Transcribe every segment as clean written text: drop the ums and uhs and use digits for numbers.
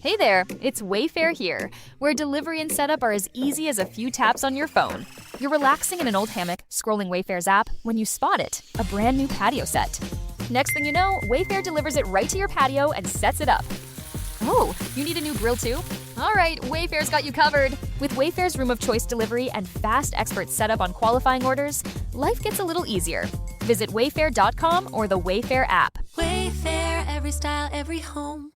Hey there, it's Wayfair here, where delivery and setup are as easy as a few taps on your phone. You're relaxing in an old hammock, scrolling Wayfair's app, when you spot it, a brand new patio set. Next thing you know, Wayfair delivers it right to your patio and sets it up. Oh, you need a new grill too? All right, Wayfair's got you covered. With Wayfair's Room of Choice delivery and fast expert setup on qualifying orders, life gets a little easier. Visit wayfair.com or the Wayfair app. Wayfair, every style, every home.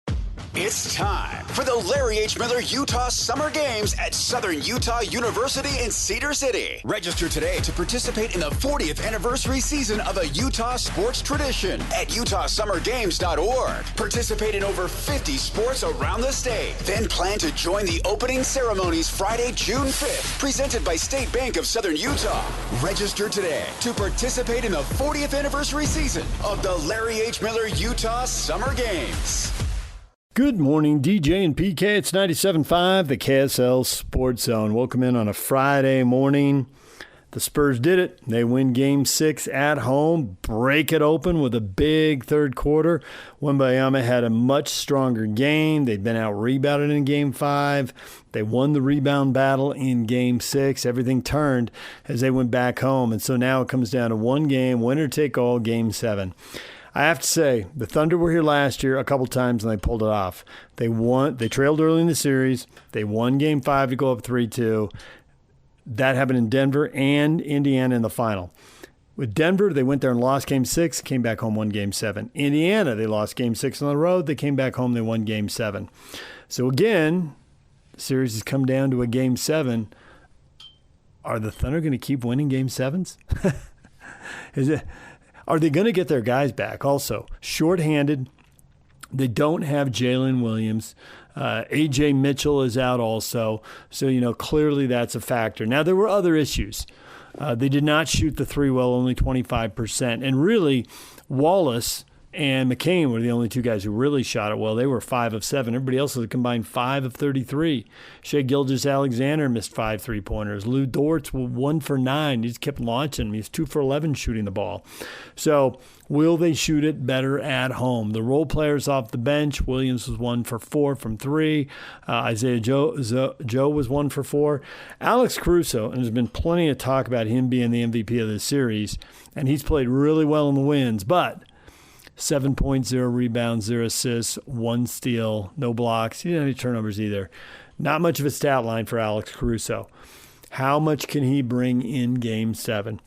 It's time for the Larry H. Miller Utah Summer Games at Southern Utah University in Cedar City. Register today to participate in the 40th anniversary season of a Utah sports tradition at utahsummergames.org. Participate in over 50 sports around the state. Then plan to join the opening ceremonies Friday, June 5th, presented by State Bank of Southern Utah. Register today to participate in the 40th anniversary season of the Larry H. Miller Utah Summer Games. Good morning, DJ and PK. It's 97.5, the KSL Sports Zone. Welcome in on a Friday morning. The Spurs did it. They win Game 6 at home, break it open with a big third quarter. Wembanyama had a much stronger game. They'd been out-rebounded in Game 5. They won the rebound battle in Game 6. Everything turned as they went back home. And so now it comes down to one game, winner take all, Game 7. I have to say, the Thunder were here last year a couple times, and they pulled it off. They won. They trailed early in the series. They won Game 5 to go up 3-2. That happened in Denver and Indiana in the final. With Denver, they went there and lost Game 6, came back home, won Game 7. Indiana, they lost Game 6 on the road. They came back home, they won Game 7. So again, the series has come down to a Game 7. Are the Thunder going to keep winning Game 7s? Are they going to get their guys back? Also, shorthanded. They don't have Jalen Williams. A.J. Mitchell is out also. So, clearly that's a factor. Now, there were other issues. They did not shoot the three well, only 25%. And really, Wallace and McCain were the only two guys who really shot it well. They were 5 of 7. Everybody else was a combined 5 of 33. Shai Gilgeous-Alexander missed 5 3-pointers. Lou Dortz was 1 for 9. He just kept launching. He was 2 for 11 shooting the ball. So will they shoot it better at home? The role players off the bench, Williams was 1 for 4 from 3. Isaiah Joe was 1 for 4. Alex Caruso, and there's been plenty of talk about him being the MVP of this series, and he's played really well in the wins, but 7 points, 0 rebounds, 0 assists, 1 steal, no blocks. He didn't have any turnovers either. Not much of a stat line for Alex Caruso. How much can he bring in Game 7?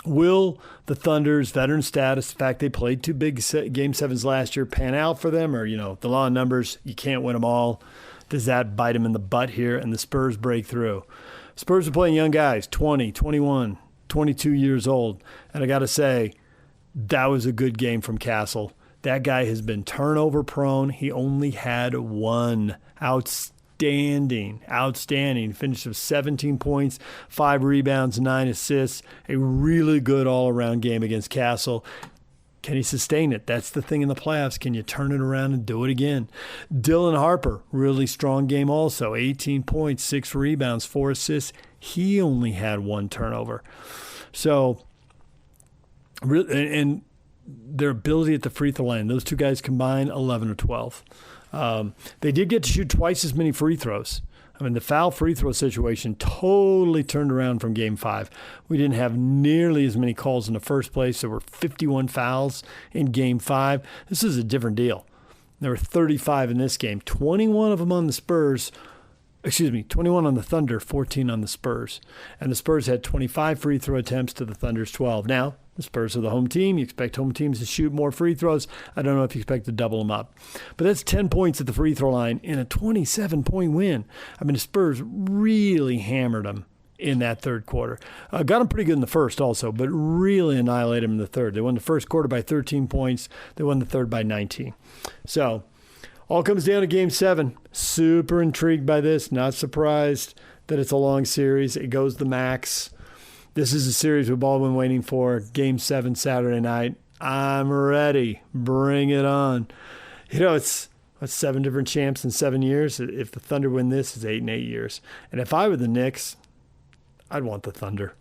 Will the Thunder's veteran status, the fact they played 2 big Game 7s last year, pan out for them? Or, the law of numbers, you can't win them all. Does that bite them in the butt here and the Spurs break through? Spurs are playing young guys, 20, 21, 22 years old. And I got to say, that was a good game from Castle. That guy has been turnover prone. He only had 1. Outstanding. Finished with 17 points, 5 rebounds, 9 assists. A really good all-around game against Castle. Can he sustain it? That's the thing in the playoffs. Can you turn it around and do it again? Dylan Harper, really strong game also. 18 points, 6 rebounds, 4 assists. He only had 1 turnover. So, and their ability at the free throw line, those two guys combined 11 or 12. They did get to shoot twice as many free throws. I mean, the foul free throw situation totally turned around from Game 5. We didn't have nearly as many calls in the first place. There were 51 fouls in Game 5. This is a different deal. There were 35 in this game, 21 of them on the Spurs. 21 on the Thunder, 14 on the Spurs. And the Spurs had 25 free throw attempts to the Thunder's 12. Now, the Spurs are the home team. You expect home teams to shoot more free throws. I don't know if you expect to double them up. But that's 10 points at the free throw line in a 27-point win. I mean, the Spurs really hammered them in that third quarter. Got them pretty good in the first also, but really annihilated them in the third. They won the first quarter by 13 points. They won the third by 19. So, all comes down to Game 7. Super intrigued by this. Not surprised that it's a long series. It goes the max. This is a series we've all been waiting for. Game 7 Saturday night. I'm ready. Bring it on. It's 7 different champs in 7 years. If the Thunder win this, it's 8 in 8 years. And if I were the Knicks, I'd want the Thunder.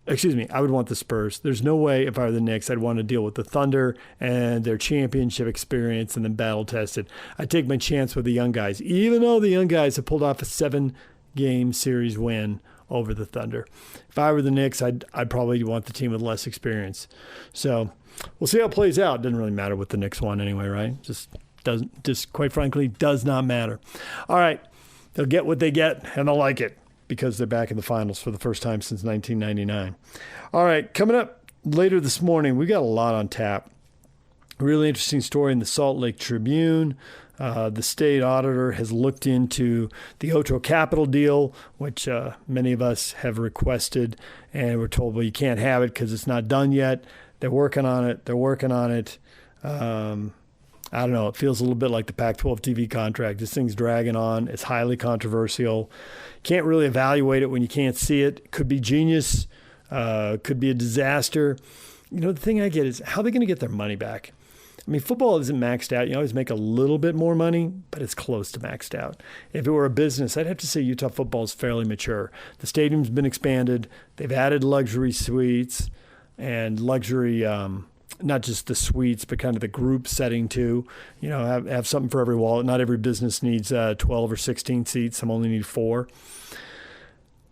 I would want the Spurs. There's no way if I were the Knicks, I'd want to deal with the Thunder and their championship experience and then battle-tested. I'd take my chance with the young guys, even though the young guys have pulled off a 7-game series win over the Thunder. If I were the Knicks, I'd probably want the team with less experience. So we'll see how it plays out. It doesn't really matter what the Knicks won anyway, right? Just quite frankly, does not matter. All right, they'll get what they get, and they'll like it, because they're back in the finals for the first time since 1999. All right, coming up later this morning, we got a lot on tap. A really interesting story in the Salt Lake Tribune. The state auditor has looked into the Otro Capital deal, which many of us have requested, and we're told, well, you can't have it because it's not done yet. They're working on it. I don't know. It feels a little bit like the Pac-12 TV contract. This thing's dragging on. It's highly controversial. Can't really evaluate it when you can't see it. It could be genius. Could be a disaster. The thing I get is, how are they going to get their money back? I mean, football isn't maxed out. You always make a little bit more money, but it's close to maxed out. If it were a business, I'd have to say Utah football is fairly mature. The stadium's been expanded. They've added luxury suites and luxury not just the suites, but kind of the group setting too. Have something for every wallet. Not every business needs 12 or 16 seats. Some only need 4.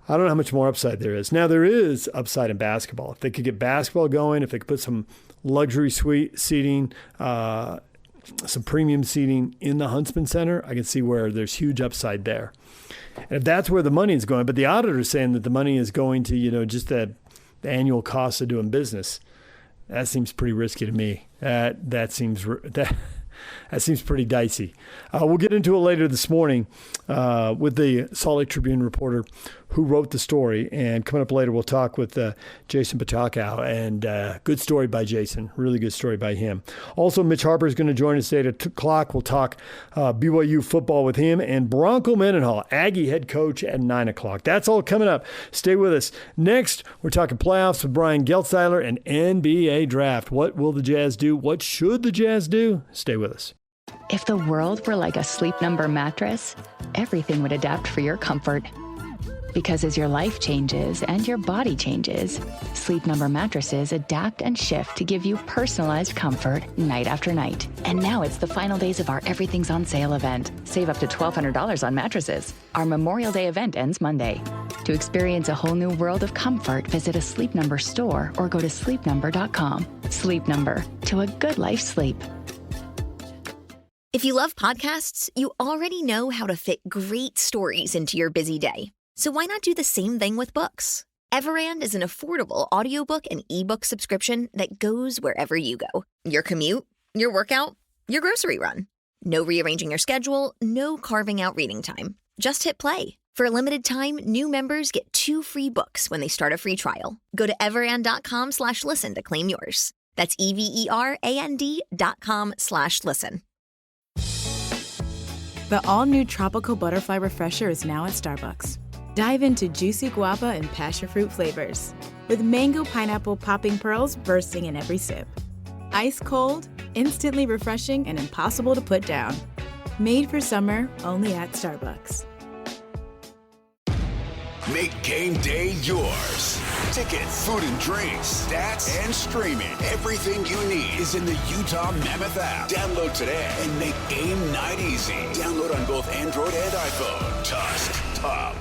I don't know how much more upside there is. Now, there is upside in basketball. If they could get basketball going, if they could put some luxury suite seating, some premium seating in the Huntsman Center, I can see where there's huge upside there. And if that's where the money is going, but the auditor is saying that the money is going to, just the annual cost of doing business, that seems pretty risky to me. That seems pretty dicey. We'll get into it later this morning with the Salt Lake Tribune reporter who wrote the story. And coming up later, we'll talk with Jason Patakow. And good story by Jason. Really good story by him. Also, Mitch Harper is going to join us at 8 o'clock. We'll talk BYU football with him. And Bronco Mendenhall, Aggie head coach, at 9 o'clock. That's all coming up. Stay with us. Next, we're talking playoffs with Brian Geltzeiler and NBA draft. What will the Jazz do? What should the Jazz do? Stay with us. If the world were like a Sleep Number mattress, everything would adapt for your comfort. Because as your life changes and your body changes, Sleep Number mattresses adapt and shift to give you personalized comfort night after night. And now it's the final days of our Everything's on Sale event. Save up to $1,200 on mattresses. Our Memorial Day event ends Monday. To experience a whole new world of comfort, visit a Sleep Number store or go to sleepnumber.com. Sleep Number, to a good life sleep. If you love podcasts, you already know how to fit great stories into your busy day. So why not do the same thing with books? Everand is an affordable audiobook and ebook subscription that goes wherever you go. Your commute, your workout, your grocery run. No rearranging your schedule, no carving out reading time. Just hit play. For a limited time, new members get 2 free books when they start a free trial. Go to everand.com/listen to claim yours. That's everand.com/listen. The all-new Tropical Butterfly Refresher is now at Starbucks. Dive into juicy guava and passion fruit flavors, with mango pineapple popping pearls bursting in every sip. Ice cold, instantly refreshing, and impossible to put down. Made for summer, only at Starbucks. Make game day yours. Tickets, food and drinks, stats, and streaming. Everything you need is in the Utah Mammoth app. Download today and make game night easy. Download on both Android and iPhone. Tusk Top.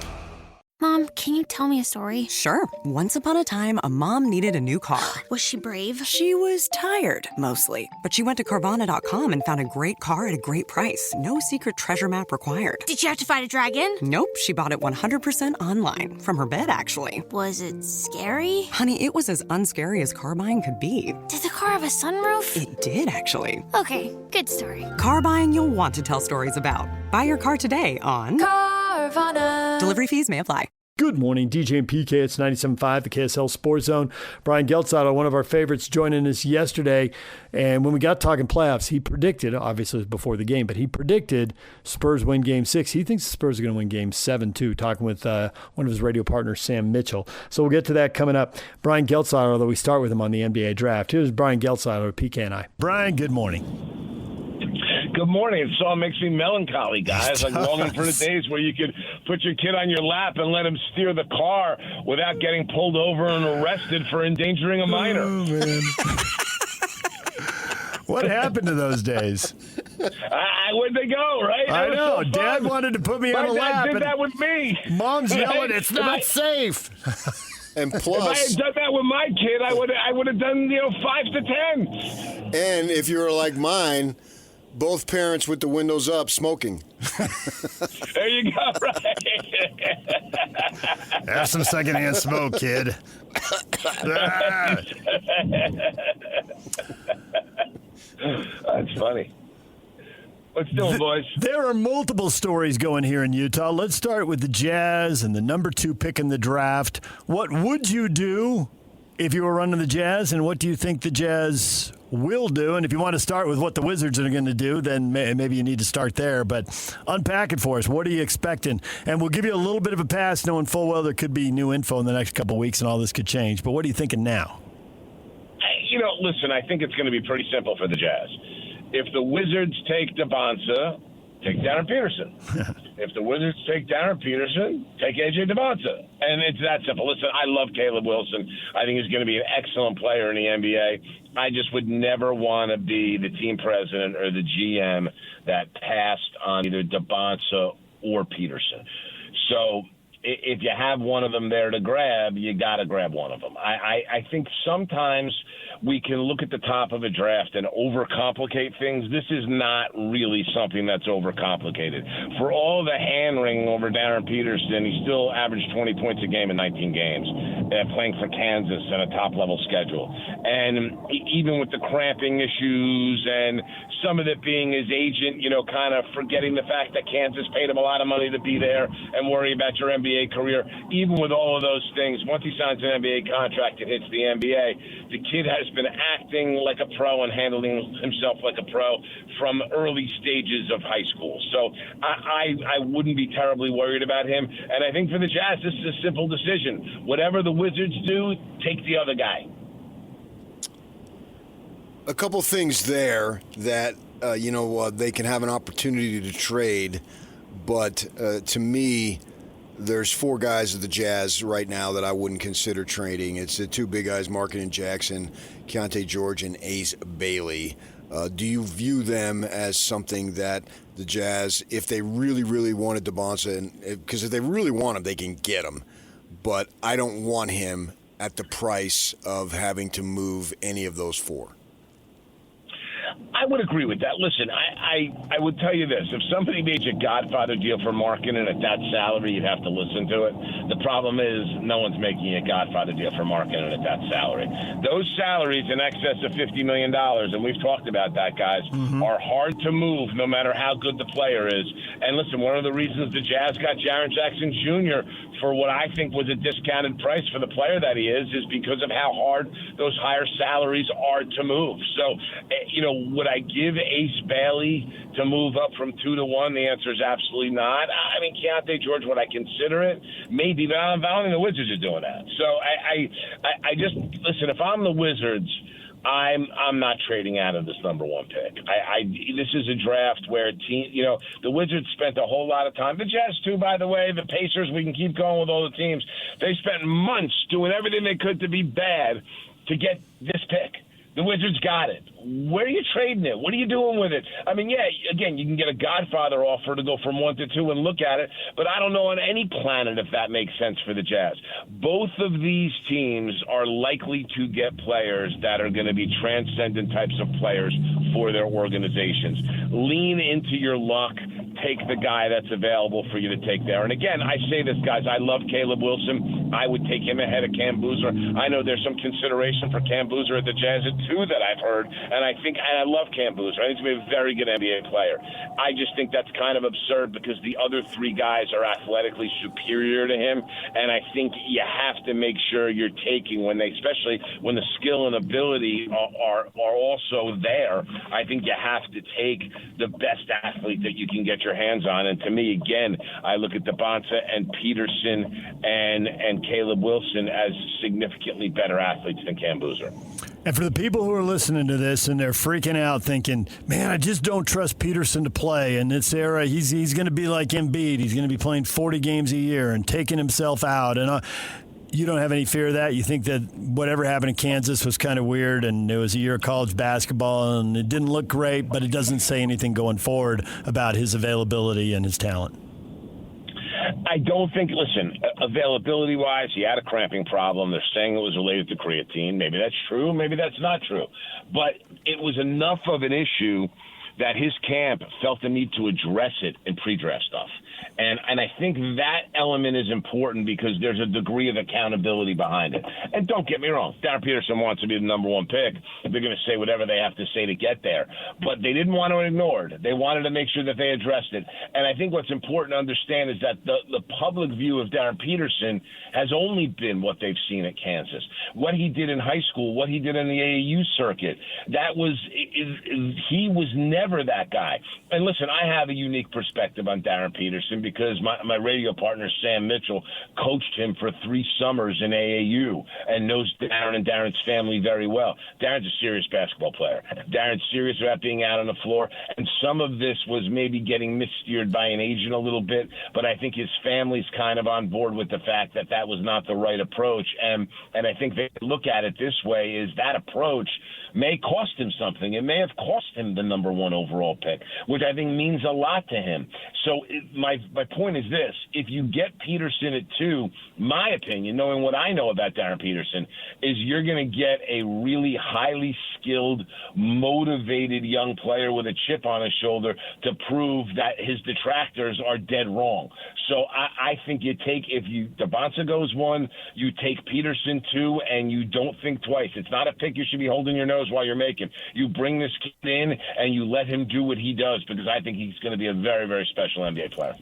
Mom, can you tell me a story? Sure. Once upon a time, a mom needed a new car. Was she brave? She was tired, mostly. But she went to Carvana.com and found a great car at a great price. No secret treasure map required. Did she have to fight a dragon? Nope. She bought it 100% online. From her bed, actually. Was it scary? Honey, it was as unscary as car buying could be. Did the car have a sunroof? It did, actually. Okay, good story. Car buying you'll want to tell stories about. Buy your car today on Carvana. Delivery fees may apply. Good morning, DJ and PK. It's 97.5, the KSL Sports Zone. Brian Geltzeiler, one of our favorites, joining us yesterday. And when we got talking playoffs, he predicted, obviously it was before the game, but he predicted Spurs win Game 6. He thinks the Spurs are going to win Game 7, too, talking with one of his radio partners, Sam Mitchell. So we'll get to that coming up. Brian Geltzeiler, although we start with him on the NBA draft. Here's Brian Geltzeiler with PK and I. Brian, good morning. Good good morning. It all makes me melancholy, guys. Like longing for the days where you could put your kid on your lap and let him steer the car without getting pulled over and arrested for endangering a minor. Oh, man. What happened to those days? Where'd they go, right? I know. So Dad wanted to put me on a lap. My dad did that with me. Mom's yelling, it's not safe. And plus, if I had done that with my kid, I would have done 5 to 10. And if you were like mine, both parents with the windows up smoking. There you go, right? Have some secondhand smoke, kid. That's funny. What's doing, boys? There are multiple stories going here in Utah. Let's start with the Jazz and the number 2 pick in the draft. What would you do if you were running the Jazz, and what do you think the Jazz will do? And if you want to start with what the Wizards are going to do, then maybe you need to start there. But unpack it for us. What are you expecting? And we'll give you a little bit of a pass, knowing full well there could be new info in the next couple of weeks and all this could change. But what are you thinking now? Listen, I think it's going to be pretty simple for the Jazz. If the Wizards take DeBonsa, take Darren Peterson. If the Wizards take Darren Peterson, take A.J. DeBonsa. And it's that simple. Listen, I love Caleb Wilson. I think he's going to be an excellent player in the NBA. I just would never want to be the team president or the GM that passed on either DeBonsa or Peterson. So if you have one of them there to grab, you got to grab one of them. I think sometimes we can look at the top of a draft and overcomplicate things. This is not really something that's overcomplicated. For all the hand-wringing over Darren Peterson, he still averaged 20 points a game in 19 games, playing for Kansas on a top-level schedule. And even with the cramping issues and some of it being his agent, kind of forgetting the fact that Kansas paid him a lot of money to be there and worry about your NBA career, even with all of those things, once he signs an NBA contract and hits the NBA, the kid has been acting like a pro and handling himself like a pro from early stages of high school. So I wouldn't be terribly worried about him. And I think for the Jazz, this is a simple decision. Whatever the Wizards do, take the other guy. A couple things there that, they can have an opportunity to trade. But to me, there's 4 guys at the Jazz right now that I wouldn't consider trading. It's the 2 big guys, Markkanen Jackson, Keontae George, and Ace Bailey. Do you view them as something that the Jazz, if they really, really wanted DeBonsa, because if they really want him, they can get him. But I don't want him at the price of having to move any of those 4. I would agree with that. Listen, I would tell you this. If somebody made you a Godfather deal for Markkanen at that salary, you'd have to listen to it. The problem is no one's making you a Godfather deal for Markkanen at that salary. Those salaries in excess of $50 million, and we've talked about that, guys, are hard to move no matter how good the player is. And listen, one of the reasons the Jazz got Jaren Jackson Jr. for what I think was a discounted price for the player that he is because of how hard those higher salaries are to move. So, would I give Ace Bailey to move up from 2 to 1? The answer is absolutely not. I mean, Keontae George, would I consider it? Maybe, but I don't think the Wizards are doing that. So I just listen. If I'm the Wizards, I'm not trading out of this number 1 pick. This is a draft where the Wizards spent a whole lot of time. The Jazz too, by the way. The Pacers. We can keep going with all the teams. They spent months doing everything they could to be bad to get this pick. The Wizards got it. Where are you trading it? What are you doing with it? I mean, yeah, again, you can get a Godfather offer to go from 1 to 2 and look at it, but I don't know on any planet if that makes sense for the Jazz. Both of these teams are likely to get players that are going to be transcendent types of players for their organizations. Lean into your luck. Take the guy that's available for you to take there. And again, I say this, guys, I love Caleb Wilson. I would take him ahead of Cam Boozer. I know there's some consideration for Cam Boozer at the Jazz too that I've heard, and I love Cam Boozer. I think he's going to be a very good NBA player. I just think that's kind of absurd because the other 3 guys are athletically superior to him, and I think you have to make sure you're taking especially when the skill and ability are also there. I think you have to take the best athlete that you can get your your hands on. And to me, again, I look at Dabonsa and Peterson and Caleb Wilson as significantly better athletes than Cam Boozer. And for the people who are listening to this and they're freaking out thinking, man, I just don't trust Peterson to play. In this era, he's going to be like Embiid. He's going to be playing 40 games a year and taking himself out. And you don't have any fear of that? You think that whatever happened in Kansas was kind of weird and it was a year of college basketball and it didn't look great, but it doesn't say anything going forward about his availability and his talent? I don't think, listen, availability-wise, he had a cramping problem. They're saying it was related to creatine. Maybe that's true. Maybe that's not true. But it was enough of an issue that his camp felt the need to address it in pre-draft stuff. And I think that element is important because there's a degree of accountability behind it. And don't get me wrong, Darren Peterson wants to be the number one pick. They're going to say whatever they have to say to get there. But they didn't want to ignore it. They wanted to make sure that they addressed it. And I think what's important to understand is that the public view of Darren Peterson has only been what they've seen at Kansas. What he did in high school, what he did in the AAU circuit, he was never that guy. And listen, I have a unique perspective on Darren Peterson because my radio partner, Sam Mitchell, coached him for 3 summers in AAU and knows Darren and Darren's family very well. Darren's a serious basketball player. Darren's serious about being out on the floor, and some of this was maybe getting missteered by an agent a little bit, but I think his family's kind of on board with the fact that that was not the right approach. And I think they look at it this way, is that approach may cost him something. It may have cost him the number 1 overall pick, which I think means a lot to him. So my point is this. If you get Peterson at 2, my opinion, knowing what I know about Darren Peterson, is you're going to get a really highly skilled, motivated young player with a chip on his shoulder to prove that his detractors are dead wrong. So I think if Dabonsa goes 1, you take Peterson 2, and you don't think twice. It's not a pick you should be holding your nose while you're making. You bring this kid in and you let him do what he does, because I think he's going to be a very, very special NBA player.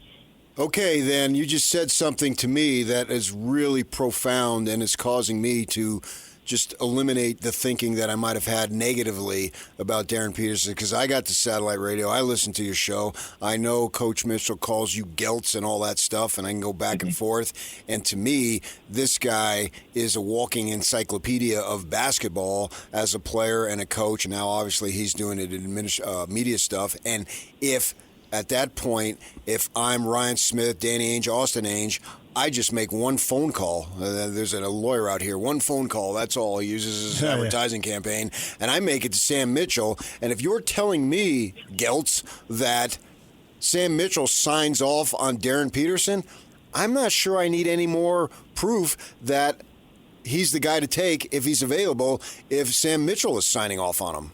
Okay, then you just said something to me that is really profound and is causing me to just eliminate the thinking that I might have had negatively about Darren Peterson, because I got to satellite radio. I listen to your show. I know Coach Mitchell calls you Geltz and all that stuff, and I can go back and forth. And to me, this guy is a walking encyclopedia of basketball as a player and a coach. Now, obviously, he's doing it in media stuff. And if at that point, if I'm Ryan Smith, Danny Ainge, Austin Ainge, I just make one phone call. There's a lawyer out here. One phone call. That's all he uses as an advertising campaign. And I make it to Sam Mitchell. And if you're telling me, Geltz, that Sam Mitchell signs off on Darren Peterson, I'm not sure I need any more proof that he's the guy to take if he's available if Sam Mitchell is signing off on him.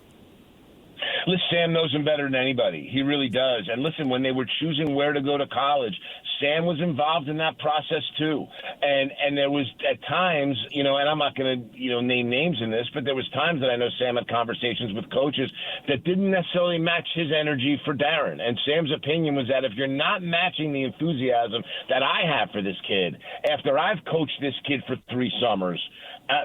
Listen, Sam knows him better than anybody. He really does. And listen, when they were choosing where to go to college, Sam was involved in that process too. And there was at times, and I'm not going to, name names in this, but there was times that I know Sam had conversations with coaches that didn't necessarily match his energy for Darren. And Sam's opinion was that if you're not matching the enthusiasm that I have for this kid, after I've coached this kid for 3 summers,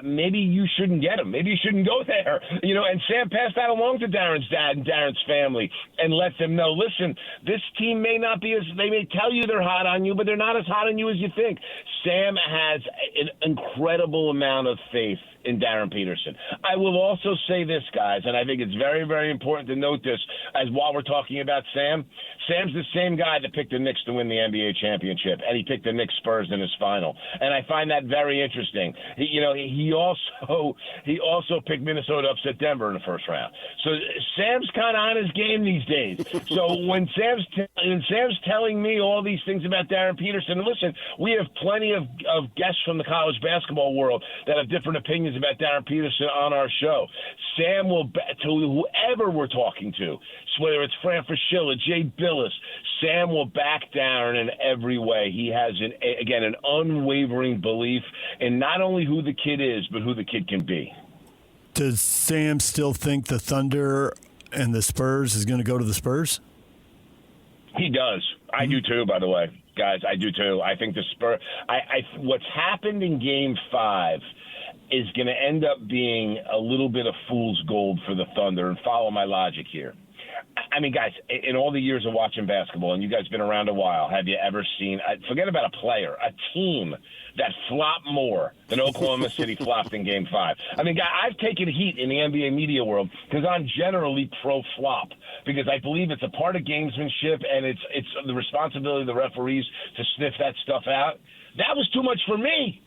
maybe you shouldn't get him. Maybe you shouldn't go there. And Sam passed that along to Darren's dad and Darren's family and let them know, listen, this team may not be they may tell you they're hot on you, but they're not as hot on you as you think. Sam has an incredible amount of faith in Darren Peterson. I will also say this, guys, and I think it's very, very important to note this as while we're talking about Sam. Sam's the same guy that picked the Knicks to win the NBA championship, and he picked the Knicks Spurs in his final. And I find that very interesting. He also picked Minnesota upset Denver in the first round. So Sam's kind of on his game these days. So when Sam's telling me all these things about Darren Peterson, and listen, we have plenty of guests from the college basketball world that have different opinions about Darren Peterson on our show. Sam will, to whoever we're talking to, whether it's Fran Fraschilla, Jay Billis, Sam will back Darren in every way. He has, an unwavering belief in not only who the kid is, but who the kid can be. Does Sam still think the Thunder and the Spurs is going to go to the Spurs? He does. I do too, by the way. Guys, I do too. I think the Spurs – what's happened in Game 5 is going to end up being a little bit of fool's gold for the Thunder, and follow my logic here. I mean, guys, in all the years of watching basketball, and you guys been around a while, have you ever seen, forget about a player, a team that flopped more than Oklahoma City flopped in Game 5? I mean, I've taken heat in the NBA media world because I'm generally pro-flop, because I believe it's a part of gamesmanship, and it's the responsibility of the referees to sniff that stuff out. That was too much for me.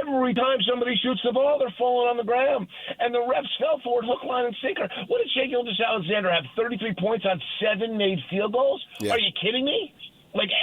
Every time somebody shoots the ball, they're falling on the ground. And the refs fell for it, hook, line, and sinker. What did Shai Gilgeous-Alexander have, 33 points on 7 made field goals? Yeah. Are you kidding me? Like,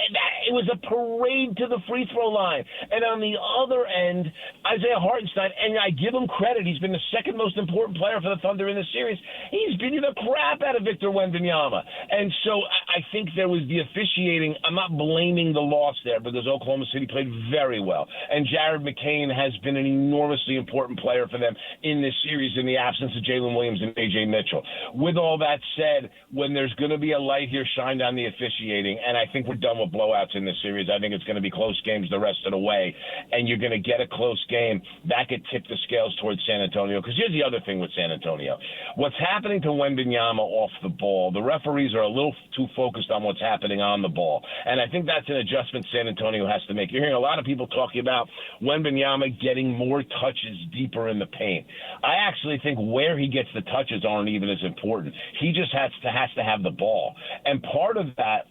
it was a parade to the free throw line. And on the other end, Isaiah Hartenstein, and I give him credit, he's been the second most important player for the Thunder in the series. He's beating the crap out of Victor Wembanyama. And so I think there was the officiating. I'm not blaming the loss there because Oklahoma City played very well. And Jared McCain has been an enormously important player for them in this series in the absence of Jalen Williams and A.J. Mitchell. With all that said, when there's going to be a light here shined on the officiating, and I think we're done with blowouts in this series. I think it's going to be close games the rest of the way, and you're going to get a close game. That could tip the scales towards San Antonio, because here's the other thing with San Antonio. What's happening to Wembanyama off the ball, the referees are a little too focused on what's happening on the ball, and I think that's an adjustment San Antonio has to make. You're hearing a lot of people talking about Wembanyama getting more touches deeper in the paint. I actually think where he gets the touches aren't even as important. He just has to have the ball, and part of that,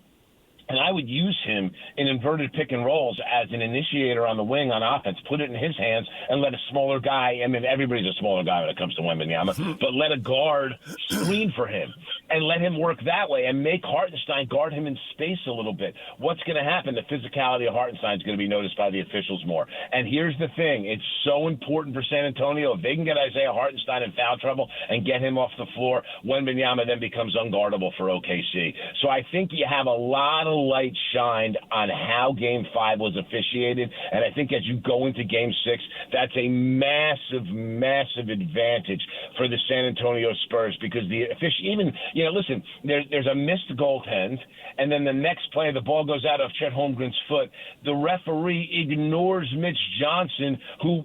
and I would use him in inverted pick and rolls as an initiator on the wing on offense. Put it in his hands and let a smaller guy, I mean, everybody's a smaller guy when it comes to Wembanyama, but let a guard screen for him and let him work that way and make Hartenstein guard him in space a little bit. What's going to happen? The physicality of Hartenstein is going to be noticed by the officials more. And here's the thing. It's so important for San Antonio. If they can get Isaiah Hartenstein in foul trouble and get him off the floor, Wembanyama then becomes unguardable for OKC. So I think you have a lot of light shined on how Game 5 was officiated, and I think as you go into Game 6, that's a massive, massive advantage for the San Antonio Spurs, because the even, listen, there's a missed goaltend, and then the next play, the ball goes out of Chet Holmgren's foot. The referee ignores Mitch Johnson, who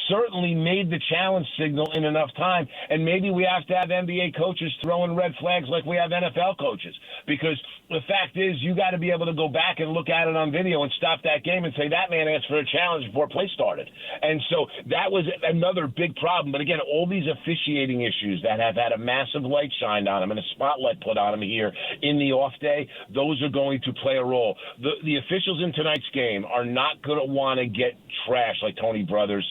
certainly made the challenge signal in enough time, and maybe we have to have NBA coaches throwing red flags like we have NFL coaches, because the fact is you got to be able to go back and look at it on video and stop that game and say that man asked for a challenge before play started. And so that was another big problem. But again, all these officiating issues that have had a massive light shined on them and a spotlight put on them here in the off day, those are going to play a role. The officials in tonight's game are not going to want to get trashed like Tony Brothers'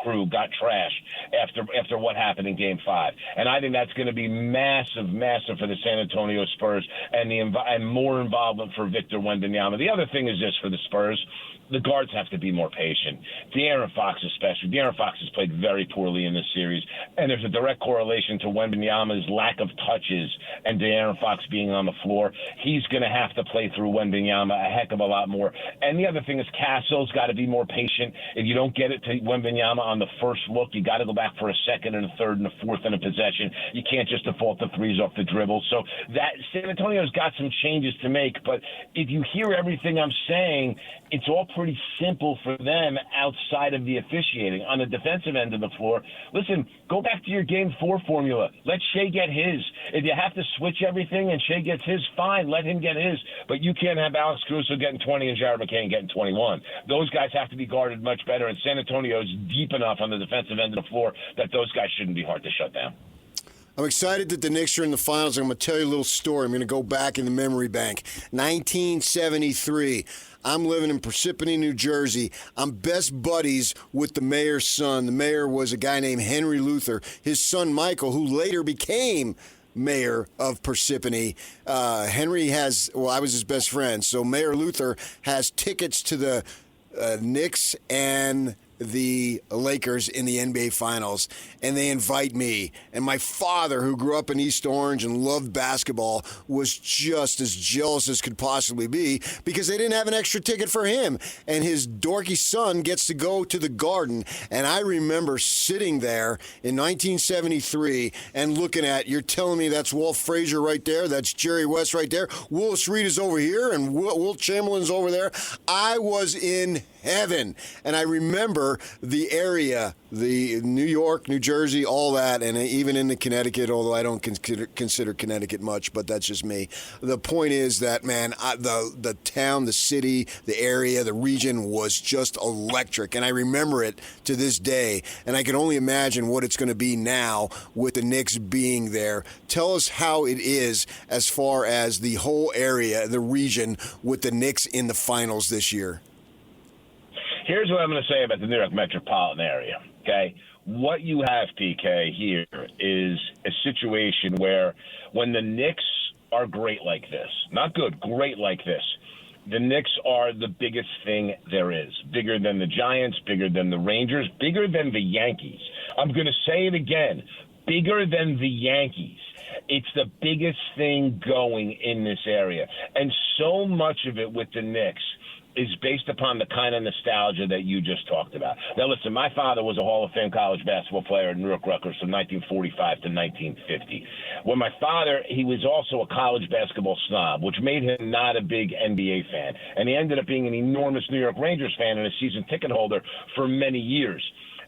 crew got trashed after what happened in Game 5. And I think that's going to be massive, massive for the San Antonio Spurs and more involvement for Victor Wembanyama. The other thing is this for the Spurs. The guards have to be more patient. De'Aaron Fox especially. De'Aaron Fox has played very poorly in this series, and there's a direct correlation to Wembanyama's lack of touches and De'Aaron Fox being on the floor. He's going to have to play through Wembanyama a heck of a lot more. And the other thing is Castle's got to be more patient. If you don't get it to Wembanyama on the first look, you got to go back for a second and a third and a fourth in a possession. You can't just default to threes off the dribble. So that San Antonio's got some changes to make, but if you hear everything I'm saying, it's all pretty simple for them outside of the officiating. On the defensive end of the floor, listen, go back to your Game 4 formula. Let Shai get his. If you have to switch everything and Shai gets his, fine, let him get his. But you can't have Alex Caruso getting 20 and Jared McCain getting 21. Those guys have to be guarded much better, and San Antonio is deep enough on the defensive end of the floor that those guys shouldn't be hard to shut down. I'm excited that the Knicks are in the finals. I'm going to tell you a little story. I'm going to go back in the memory bank. 1973. I'm living in Parsippany, New Jersey. I'm best buddies with the mayor's son. The mayor was a guy named Henry Luther. His son, Michael, who later became mayor of Parsippany. Henry I was his best friend. So Mayor Luther has tickets to the Knicks and the Lakers in the NBA Finals, and they invite me. And my father, who grew up in East Orange and loved basketball, was just as jealous as could possibly be because they didn't have an extra ticket for him. And his dorky son gets to go to the Garden. And I remember sitting there in 1973 and looking at, you're telling me that's Walt Frazier right there, that's Jerry West right there, Willis Reed is over here, and Wilt Chamberlain's over there. I was in heaven. And I remember the area, the New York, New Jersey, all that, and even into Connecticut, although I don't consider Connecticut much, but that's just me. The point is that, man, the town, the city, the area, the region was just electric. And I remember it to this day. And I can only imagine what it's going to be now with the Knicks being there. Tell us how it is as far as the whole area, the region, with the Knicks in the finals this year. Here's what I'm going to say about the New York metropolitan area, okay? What you have, PK, here is a situation where when the Knicks are great like this, not good, great like this, the Knicks are the biggest thing there is. Bigger than the Giants, bigger than the Rangers, bigger than the Yankees. I'm going to say it again, bigger than the Yankees. It's the biggest thing going in this area. And so much of it with the Knicks is based upon the kind of nostalgia that you just talked about. Now, listen, my father was a Hall of Fame college basketball player at New York Rutgers from 1945 to 1950. When my father, he was also a college basketball snob, which made him not a big NBA fan. And he ended up being an enormous New York Rangers fan and a season ticket holder for many years.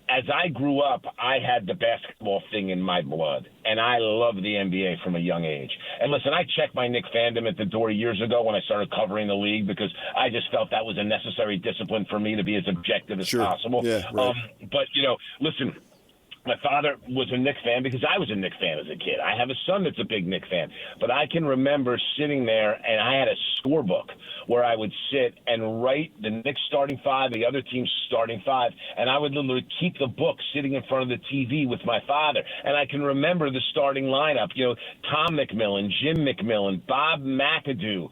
As I grew up, I had the basketball thing in my blood, and I loved the NBA from a young age. And listen, I checked my Knick fandom at the door years ago when I started covering the league because I just felt that was a necessary discipline for me to be as objective as possible. Yeah, right. But, listen, my father was a Knick fan because I was a Knick fan as a kid. I have a son that's a big Knick fan. But I can remember sitting there, and I had a scorebook where I would sit and write the Knicks starting five, the other team's starting five, and I would literally keep the book sitting in front of the TV with my father. And I can remember the starting lineup, Tom McMillan, Jim McMillan, Bob McAdoo,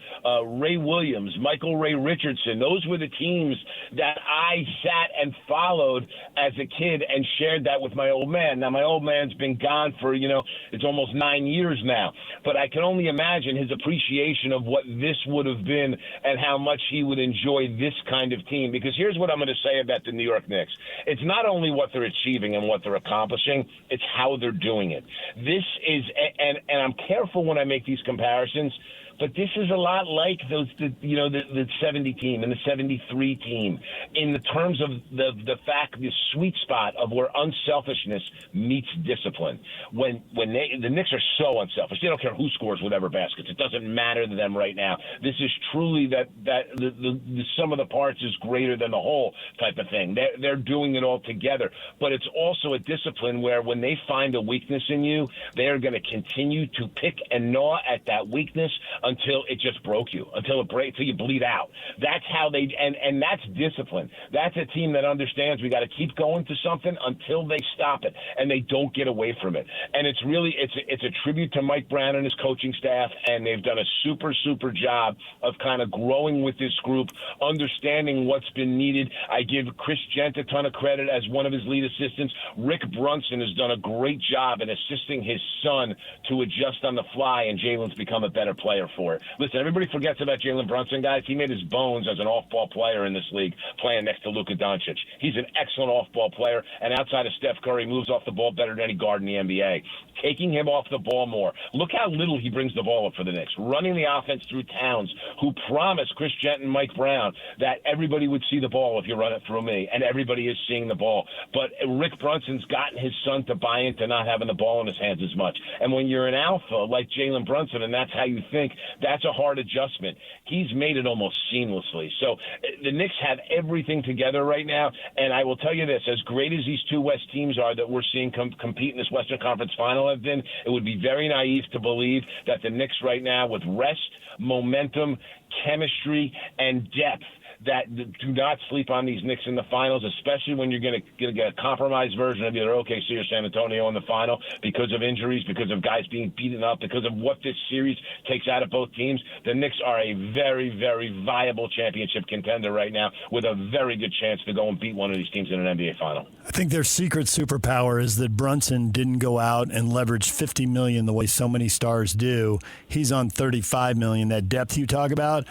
Ray Williams, Michael Ray Richardson. Those were the teams that I sat and followed as a kid and shared that with my old man. Now, my old man's been gone for, it's almost 9 years now. But I can only imagine his appreciation of what this would have been and how much he would enjoy this kind of team. Because here's what I'm going to say about the New York Knicks. It's not only what they're achieving and what they're accomplishing, it's how they're doing it. This is, and I'm careful when I make these comparisons, but this is a lot like the 70 team and the 73 team in the terms of the sweet spot of where unselfishness meets discipline. When the Knicks are so unselfish, they don't care who scores whatever baskets. It doesn't matter to them right now. This is truly that the sum of the parts is greater than the whole type of thing. They're doing it all together. But it's also a discipline where when they find a weakness in you, they are going to continue to pick and gnaw at that weakness until it just broke you, until you bleed out. That's how they, and that's discipline. That's a team that understands we got to keep going to something until they stop it, and they don't get away from it. And it's really, it's a tribute to Mike Brown and his coaching staff, and they've done a super, super job of kind of growing with this group, understanding what's been needed. I give Chris Gent a ton of credit as one of his lead assistants. Rick Brunson has done a great job in assisting his son to adjust on the fly, and Jalen's become a better player for it. Listen, everybody forgets about Jalen Brunson, guys. He made his bones as an off-ball player in this league playing next to Luka Doncic. He's an excellent off-ball player, and outside of Steph Curry, moves off the ball better than any guard in the NBA. Taking him off the ball more. Look how little he brings the ball up for the Knicks. Running the offense through Towns, who promised Chris Gent and Mike Brown that everybody would see the ball if you run it through me, and everybody is seeing the ball. But Rick Brunson's gotten his son to buy into not having the ball in his hands as much. And when you're an alpha like Jalen Brunson, and that's how you think, that's a hard adjustment. He's made it almost seamlessly. So the Knicks have everything together right now, and I will tell you this, as great as these two West teams are that we're seeing compete in this Western Conference Final have been, it would be very naive to believe that the Knicks right now, with rest, momentum, chemistry, and depth, that do not sleep on these Knicks in the finals, especially when you're going to get a compromised version of either OKC or San Antonio in the final because of injuries, because of guys being beaten up, because of what this series takes out of both teams. The Knicks are a very, very viable championship contender right now with a very good chance to go and beat one of these teams in an NBA final. I think their secret superpower is that Brunson didn't go out and leverage $50 million the way so many stars do. He's on $35 million. That depth you talk about,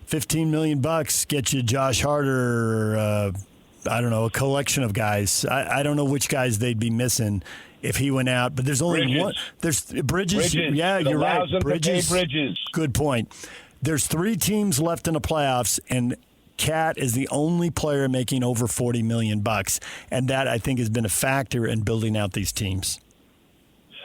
$15 million gets you Josh Hart or I don't know, a collection of guys. I don't know which guys they'd be missing if he went out, but there's only one. There's Bridges. Yeah, you're right. Bridges. Bridges. Good point. There's 3 teams left in the playoffs, and Cat is the only player making over $40 million, and that, I think, has been a factor in building out these teams.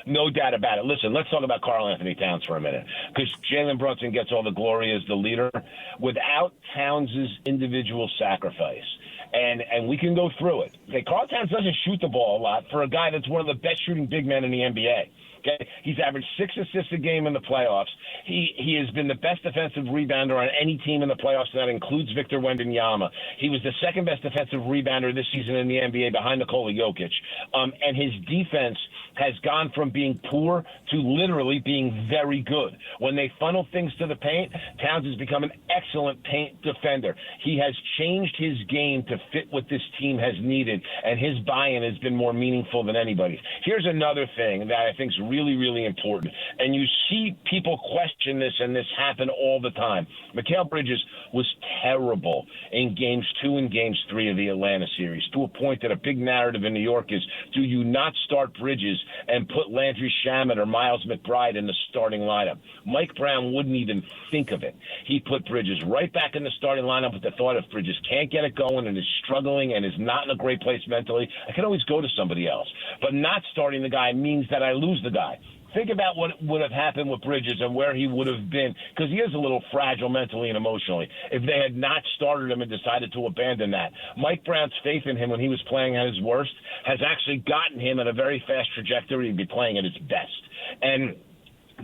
No doubt about it. Listen, let's talk about Karl Anthony Towns for a minute, because Jalen Brunson gets all the glory as the leader. Without Towns' individual sacrifice, and we can go through it. Okay, Karl Towns doesn't shoot the ball a lot for a guy that's one of the best shooting big men in the NBA. Okay, he's averaged 6 assists a game in the playoffs. He has been the best defensive rebounder on any team in the playoffs, and that includes Victor Wembanyama. He was the second best defensive rebounder this season in the NBA behind Nikola Jokic. And his defense has gone from being poor to literally being very good. When they funnel things to the paint, Towns has become an excellent paint defender. He has changed his game to fit what this team has needed, and his buy-in has been more meaningful than anybody's. Here's another thing that I think is really, really important, and you see people question this, and this happen all the time. Mikal Bridges was terrible in Games 2 and Games 3 of the Atlanta series, to a point that a big narrative in New York is, do you not start Bridges and put Landry Shamet or Miles McBride in the starting lineup? Mike Brown wouldn't even think of it. He put Bridges right back in the starting lineup with the thought, if Bridges can't get it going and is struggling and is not in a great place mentally, I can always go to somebody else. But not starting the guy means that I lose the guy. Think about what would have happened with Bridges and where he would have been, because he is a little fragile mentally and emotionally, if they had not started him and decided to abandon that. Mike Brown's faith in him when he was playing at his worst has actually gotten him in a very fast trajectory to be playing at his best. And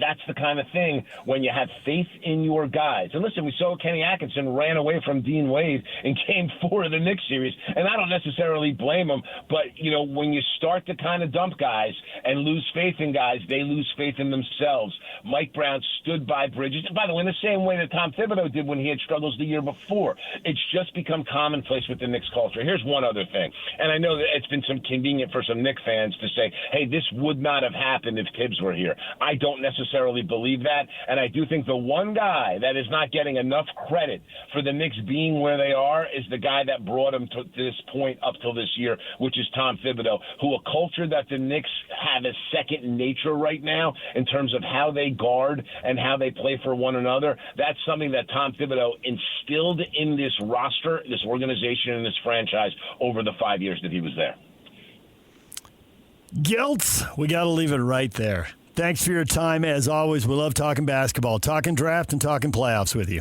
that's the kind of thing when you have faith in your guys. And listen, we saw Kenny Atkinson ran away from Dean Wade in Game 4 of the Knicks series, and I don't necessarily blame him, but, when you start to kind of dump guys and lose faith in guys, they lose faith in themselves. Mike Brown stood by Bridges, and by the way, in the same way that Tom Thibodeau did when he had struggles the year before. It's just become commonplace with the Knicks culture. Here's one other thing, and I know that it's been some convenient for some Knicks fans to say, hey, this would not have happened if Tibbs were here. I don't necessarily believe that, and I do think the one guy that is not getting enough credit for the Knicks being where they are is the guy that brought them to this point up till this year, which is Tom Thibodeau, who a culture that the Knicks have a second nature right now in terms of how they guard and how they play for one another. That's something that Tom Thibodeau instilled in this roster, this organization, and this franchise over the 5 years that he was there. Geltz, we got to leave it right there. Thanks for your time. As always, we love talking basketball, talking draft, and talking playoffs with you.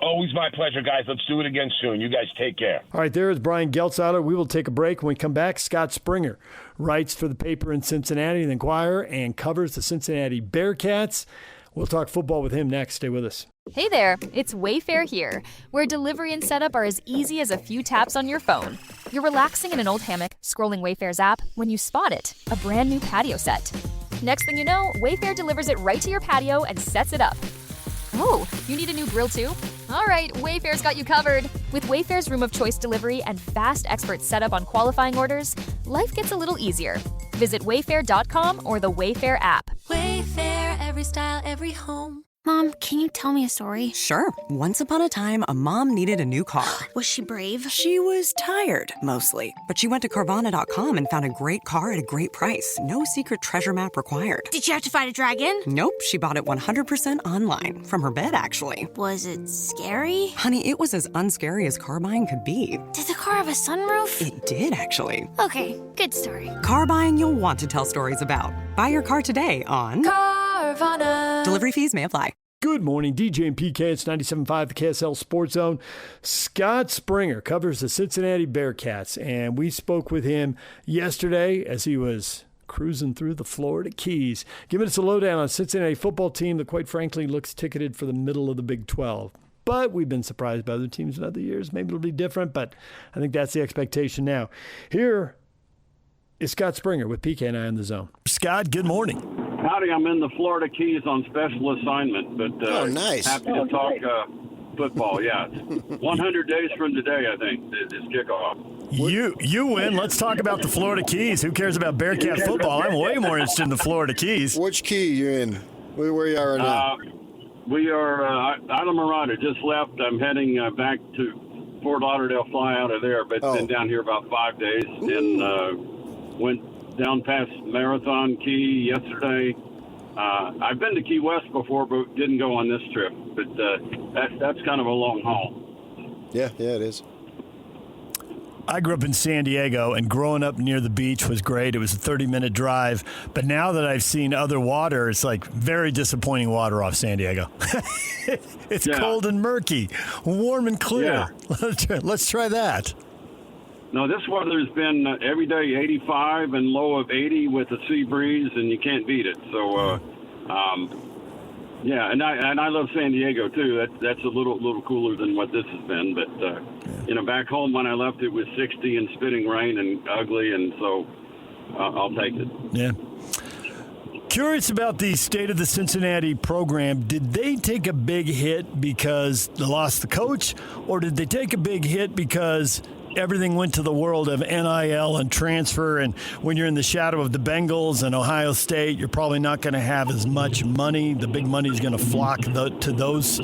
Always my pleasure, guys. Let's do it again soon. You guys take care. All right, there is Brian Geltzeiler. We will take a break. When we come back, Scott Springer writes for the paper in Cincinnati, the Enquirer, and covers the Cincinnati Bearcats. We'll talk football with him next. Stay with us. Hey there, it's Wayfair here, where delivery and setup are as easy as a few taps on your phone. You're relaxing in an old hammock, scrolling Wayfair's app, when you spot it, a brand new patio set. Next thing you know, Wayfair delivers it right to your patio and sets it up. Oh, you need a new grill too? All right, Wayfair's got you covered. With Wayfair's Room of Choice delivery and fast expert setup on qualifying orders, life gets a little easier. Visit wayfair.com or the Wayfair app. Wayfair, every style, every home. Mom, can you tell me a story? Sure. Once upon a time, a mom needed a new car. Was she brave? She was tired, mostly. But she went to Carvana.com and found a great car at a great price. No secret treasure map required. Did you have to fight a dragon? Nope, she bought it 100% online. From her bed, actually. Was it scary? Honey, it was as unscary as car buying could be. Did the car have a sunroof? It did, actually. Okay, good story. Car buying you'll want to tell stories about. Buy your car today on Carvana. Delivery fees may apply. Good morning, DJ and PK. It's 97.5, the KSL Sports Zone. Scott Springer covers the Cincinnati Bearcats, and we spoke with him yesterday as he was cruising through the Florida Keys, giving us a lowdown on a Cincinnati football team that, quite frankly, looks ticketed for the middle of the Big 12. But we've been surprised by other teams in other years. Maybe it'll be different, but I think that's the expectation now. Here is Scott Springer with PK and I on the Zone. Scott, good morning. Howdy, I'm in the Florida Keys on special assignment, but nice. Happy to talk football, yeah. 100 days from today, I think, is kickoff. You win. Let's talk about the Florida Keys. Who cares about Bearcat football? I'm way more interested in the Florida Keys. Which key you're in? Where you are right now? We are Islamorada, just left. I'm heading back to Fort Lauderdale, fly out of there, but been down here about 5 days. Ooh. And went down past Marathon Key yesterday. I've been to Key West before, but didn't go on this trip. But that's kind of a long haul. Yeah, it is. I grew up in San Diego, and growing up near the beach was great. It was a 30-minute drive. But now that I've seen other water, it's like very disappointing water off San Diego. It's cold and murky, warm and clear. Yeah. Let's try that. No, this weather's been every day 85 and low of 80 with a sea breeze, and you can't beat it. So, yeah, and I love San Diego too. That's a little cooler than what this has been. But back home when I left, it was 60 and spitting rain and ugly, and so I'll take it. Yeah. Curious about the state of the Cincinnati program. Did they take a big hit because they lost the coach, or did they take a big hit because everything went to the world of NIL and transfer, and when you're in the shadow of the Bengals and Ohio State, you're probably not going to have as much money. The big money is going to flock to those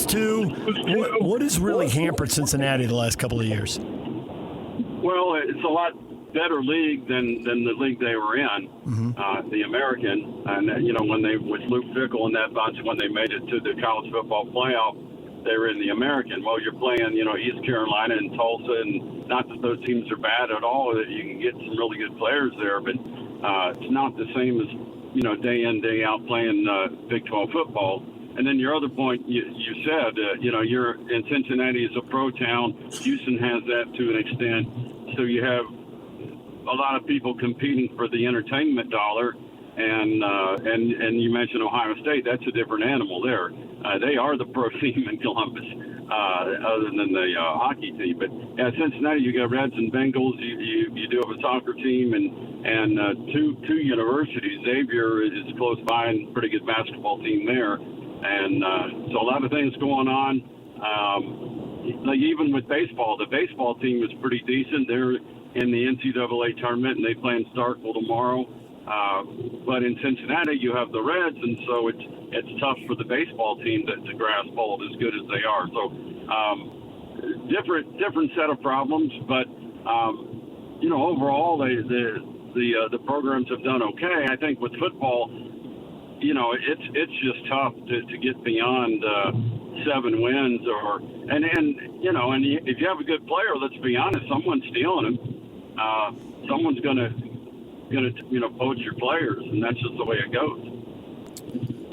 two. What has really hampered Cincinnati the last couple of years? Well, it's a lot better league than the league they were in, the American. And when they with Luke Fickell and that bunch, when they made it to the college football playoff, they were in the American. Well, you're playing, East Carolina and Tulsa, and not that those teams are bad at all. That you can get some really good players there, but it's not the same as day in, day out playing Big 12 football. And then your other point, you said, you're in Cincinnati is a pro town. Houston has that to an extent. So you have a lot of people competing for the entertainment dollar. And you mentioned Ohio State. That's a different animal there. They are the pro team in Columbus, other than the hockey team. But at Cincinnati, you got Reds and Bengals. You do have a soccer team and two universities. Xavier is close by and pretty good basketball team there. And so a lot of things going on. Like even with baseball, the baseball team is pretty decent. They're in the NCAA tournament, and they play in Starkville tomorrow. But in Cincinnati, you have the Reds, and so it's tough for the baseball team to grasp hold as good as they are. So different set of problems, but overall the programs have done okay. I think with football, it's just tough to get beyond 7 wins and if you have a good player, let's be honest, someone's stealing him. Someone's gonna poach your players, and that's just the way it goes.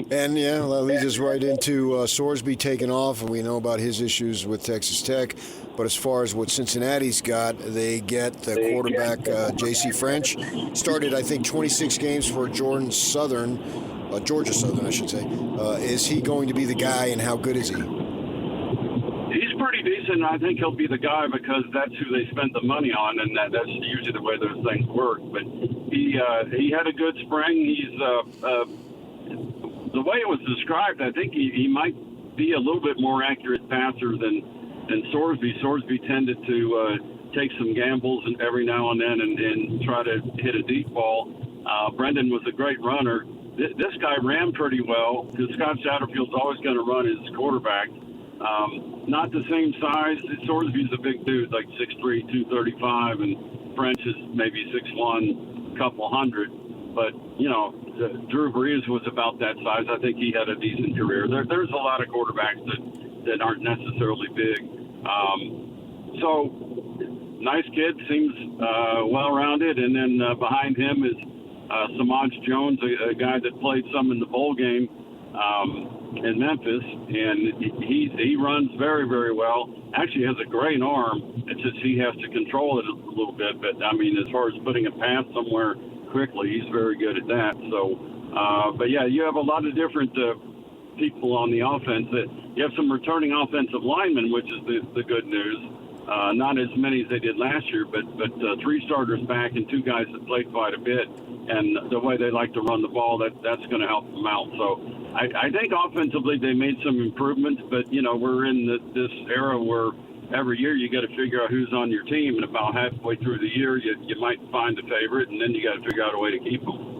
And that leads us right into Sorsby taking off, and we know about his issues with Texas Tech. But as far as what Cincinnati's got, they get the quarterback J.C. French. Started, I think, 26 games for Georgia Southern, I should say. Is he going to be the guy, and how good is he? He's pretty decent. I think he'll be the guy because that's who they spent the money on, and that's usually the way those things work. But he had a good spring. He's the way it was described, I think he might be a little bit more accurate passer than Sorsby. Sorsby tended to take some gambles every now and then and try to hit a deep ball. Brendan was a great runner. This guy ran pretty well because Scott Satterfield's always going to run his quarterback. Not the same size. Sorsby's a big dude, like 6'3", 235, and French is maybe 6'1", a couple hundred. But, Drew Brees was about that size. I think he had a decent career. There's a lot of quarterbacks that aren't necessarily big. So, nice kid, seems well-rounded. And then behind him is Samaj Jones, a guy that played some in the bowl game in Memphis. And he runs very, very well. Actually has a great arm. It's just he has to control it a little bit. But, as far as putting a pass somewhere quickly, he's very good at that. So, but yeah, you have a lot of different people on the offense. You have some returning offensive linemen, which is the good news. Not as many as they did last year, but 3 starters back and 2 guys that played quite a bit. And the way they like to run the ball, that's going to help them out. So I think offensively they made some improvements, but we're in this era where every year you got to figure out who's on your team, and about halfway through the year you might find a favorite, and then you got to figure out a way to keep them.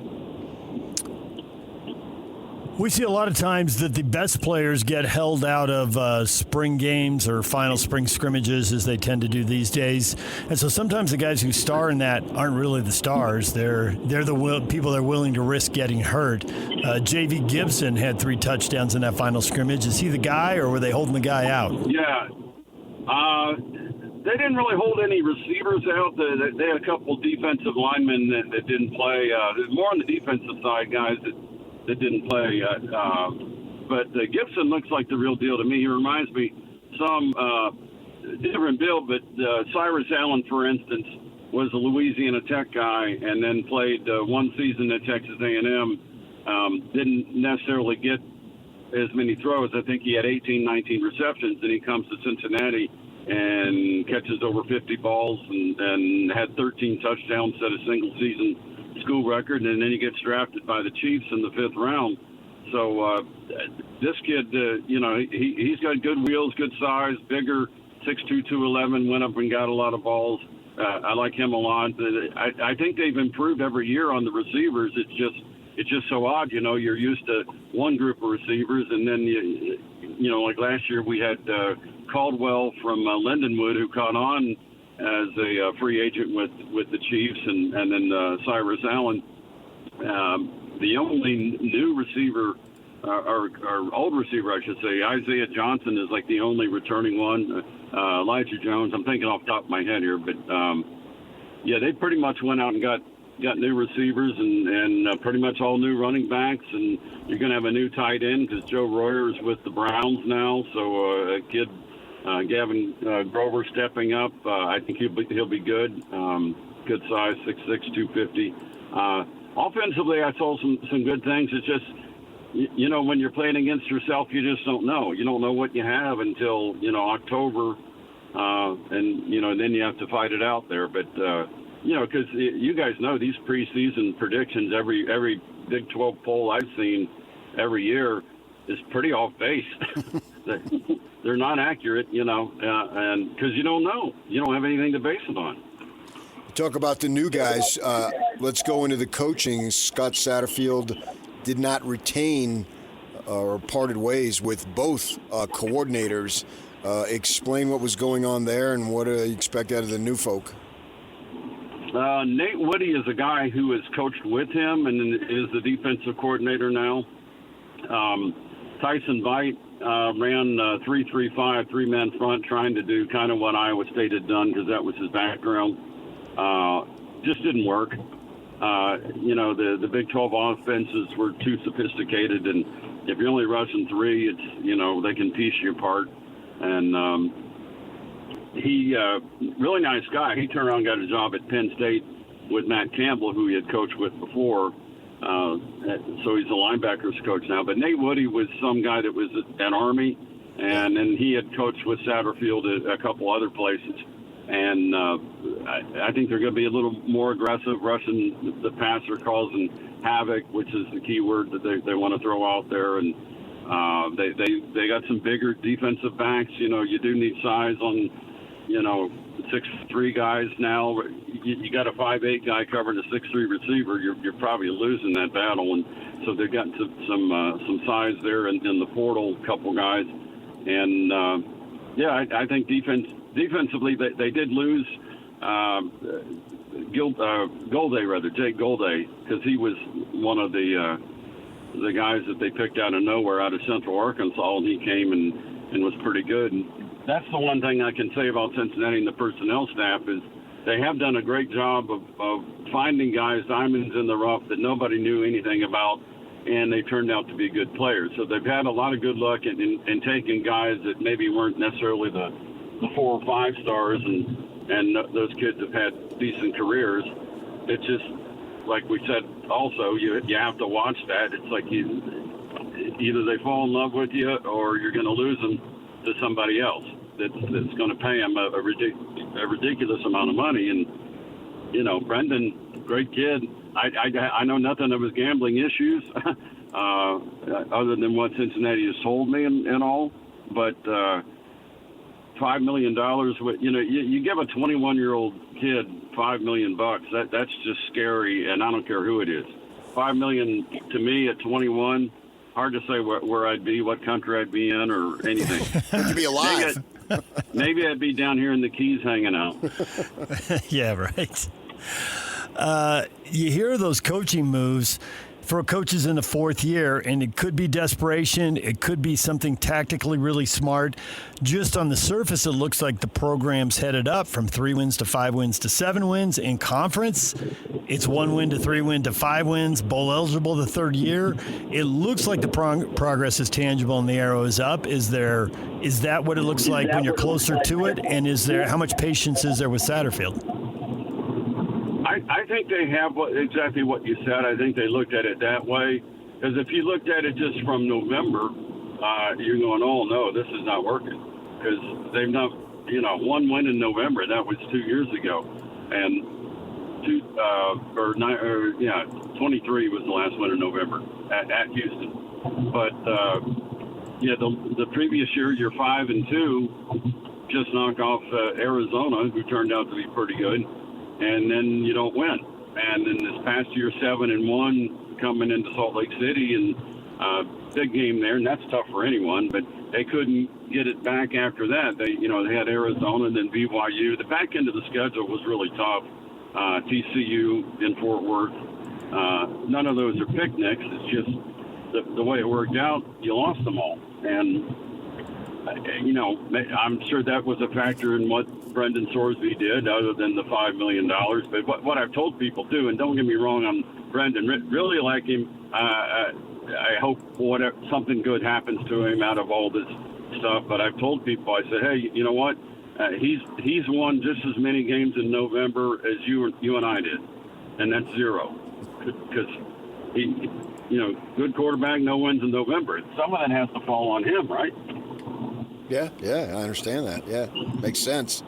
We see a lot of times that the best players get held out of spring games or final spring scrimmages, as they tend to do these days. And so sometimes the guys who star in that aren't really the stars. They're the people that are willing to risk getting hurt. J.V. Gibson had 3 touchdowns in that final scrimmage. Is he the guy, or were they holding the guy out? Yeah. They didn't really hold any receivers out. They had a couple defensive linemen that didn't play. More on the defensive side, guys that didn't play. But Gibson looks like the real deal to me. He reminds me some different build, but Cyrus Allen, for instance, was a Louisiana Tech guy and then played one season at Texas A&M. Didn't necessarily get as many throws. I think he had 18, 19 receptions, and he comes to Cincinnati and catches over 50 balls and had 13 touchdowns, set a single-season school record, and then he gets drafted by the Chiefs in the 5th round. So this kid, he's got good wheels, good size, bigger, 6'2", 211, went up and got a lot of balls. I like him a lot. I think they've improved every year on the receivers. It's just so odd, you're used to one group of receivers, and then, like last year we had Caldwell from Lindenwood, who caught on as a free agent with the Chiefs, and then Cyrus Allen. The only new receiver, or old receiver, I should say, Isaiah Johnson is like the only returning one. Elijah Jones, I'm thinking off the top of my head here, but they pretty much went out and got new receivers and pretty much all new running backs, and you're going to have a new tight end because Joe Royer is with the Browns now, so a kid, Gavin Grover, stepping up. I think he'll be good. Good size, 6'6", 250. Offensively, I saw some good things. It's just, when you're playing against yourself, you just don't know. You don't know what you have until, October, and then you have to fight it out there. But, because you guys know these preseason predictions, every Big 12 poll I've seen every year is pretty off base. They're not accurate, and because you don't know. You don't have anything to base it on. Talk about the new guys. Let's go into the coaching. Scott Satterfield did not retain or parted ways with both coordinators. Explain what was going on there and what do you expect out of the new folk? Nate Woody is a guy who has coached with him and is the defensive coordinator now. Tyson Veit ran 3-3-5, three-man front, trying to do kind of what Iowa State had done because that was his background. Just didn't work. The Big 12 offenses were too sophisticated, and if you're only rushing three, it's, they can piece you apart. And he, really nice guy. He turned around and got a job at Penn State with Matt Campbell, who he had coached with before. So he's a linebackers coach now. But Nate Woody was some guy that was at Army, and then he had coached with Satterfield at a couple other places. And I think they're going to be a little more aggressive, rushing the passer, causing havoc, which is the key word that they want to throw out there. And they got some bigger defensive backs. You do need size on, 6'3" guys now. You got a 5'8" guy covering a 6'3" receiver. You're probably losing that battle. And so they've got some size there in the portal, a couple guys. And I think defensively, they did lose Jake Golday, because he was one of the guys that they picked out of nowhere out of Central Arkansas, and he came and was pretty good. And that's the one thing I can say about Cincinnati and the personnel staff is they have done a great job of finding guys, diamonds in the rough that nobody knew anything about, and they turned out to be good players. So they've had a lot of good luck in taking guys that maybe weren't necessarily the 4 or 5 stars, and those kids have had decent careers. It's just, like we said also, you have to watch that. It's like either they fall in love with you or you're going to lose them to somebody else that's going to pay them a ridiculous amount of money. And, Brendan, great kid. I know nothing of his gambling issues other than what Cincinnati has told me and all, but $5 million, you give a 21-year-old kid $5 million, that's just scary, and I don't care who it is. $5 million to me at 21, hard to say where I'd be, what country I'd be in, or anything. Would you be alive? Maybe I'd be down here in the Keys hanging out. Yeah, right. You hear those coaching moves. for coaches in the fourth year, and it could be desperation. It could be something tactically really smart. Just on the surface, it looks like the program's headed up from 3 wins to 5 wins to 7 wins. In conference, it's 1 win to 3 win to 5 wins, bowl eligible the third year. It looks like the progress is tangible and the arrow is up. Is that what it looks like when you're closer to it? And how much patience is there with Satterfield? I think they have exactly what you said. I think they looked at it that way. Because if you looked at it just from November, you're going, oh, no, this is not working. Because they've not, 1 win in November. That was 2 years ago. And 23 was the last win in November at Houston. But, the previous year, you're 5-2, just knock off Arizona, who turned out to be pretty good. And then you don't win. And then this past year, 7-1 coming into Salt Lake City, and big game there, and that's tough for anyone. But they couldn't get it back after that. They had Arizona and then BYU. The back end of the schedule was really tough. TCU in Fort Worth. None of those are picnics. It's just the way it worked out. You lost them all, and I'm sure that was a factor in what Brendan Sorsby did, other than the $5 million. But what I've told people too, and don't get me wrong on Brendan, really like him. I hope something good happens to him out of all this stuff. But I've told people, I said, hey, you know what? He's won just as many games in November as you and I did, and that's 0. Because he, good quarterback, no wins in November. Some of that has to fall on him, right? Yeah, I understand that. Yeah, makes sense.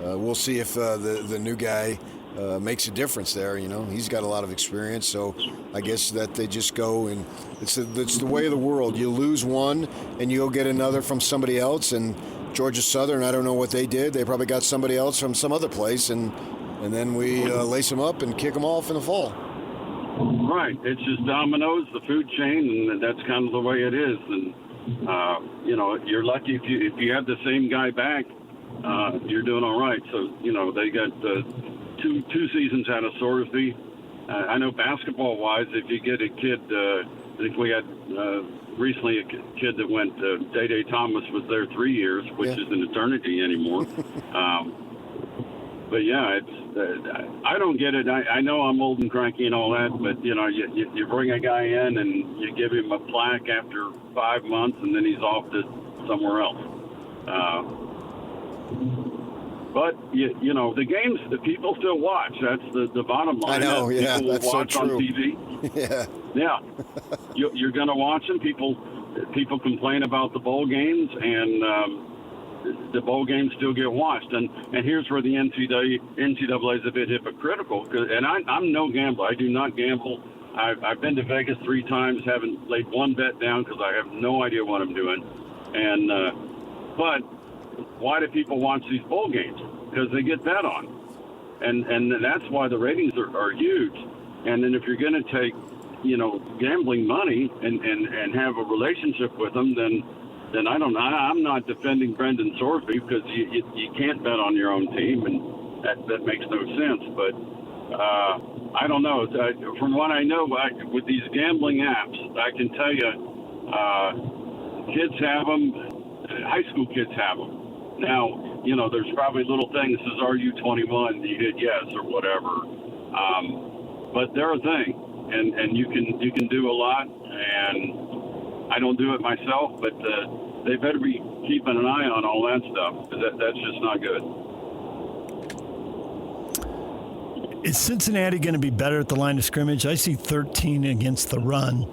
We'll see if the new guy makes a difference there. He's got a lot of experience, so I guess that they just go, and it's the way of the world. You lose one, and you'll get another from somebody else. And Georgia Southern, I don't know what they did. They probably got somebody else from some other place, and then we lace them up and kick them off in the fall. Right. It's just dominoes, the food chain, and that's kind of the way it is. And you're lucky if you have the same guy back, you're doing all right. So, they got two seasons out of Sorsby. I know basketball-wise, if you get a kid, I think we had recently a kid that went, Day Thomas was there 3 years, which is an eternity anymore. But, yeah, I don't get it. I know I'm old and cranky and all that, but, you bring a guy in and you give him a plaque after 5 months, and then he's off to somewhere else. But, the games, the people still watch. That's the bottom line. I know, yeah, that's so true. On TV. Yeah. You're going to watch them. People complain about the bowl games, and the bowl games still get watched. And here's where the NCAA is a bit hypocritical. And I'm no gambler. I do not gamble. I've been to Vegas 3 times, haven't laid one bet down because I have no idea what I'm doing. And but why do people watch these bowl games? Because they get bet on. And that's why the ratings are huge. And then if you're going to take, gambling money and have a relationship with them, then I don't know. I'm not defending Brendan Sorsby because you can't bet on your own team, and that makes no sense. But I don't know. From what I know, with these gambling apps, I can tell you, kids have them. High school kids have them. Now, there's probably little things that says, are you 21? You hit yes or whatever. But they're a thing, and you can do a lot. And I don't do it myself, but they better be keeping an eye on all that stuff, because that's just not good. Is Cincinnati going to be better at the line of scrimmage? I see 13 against the run.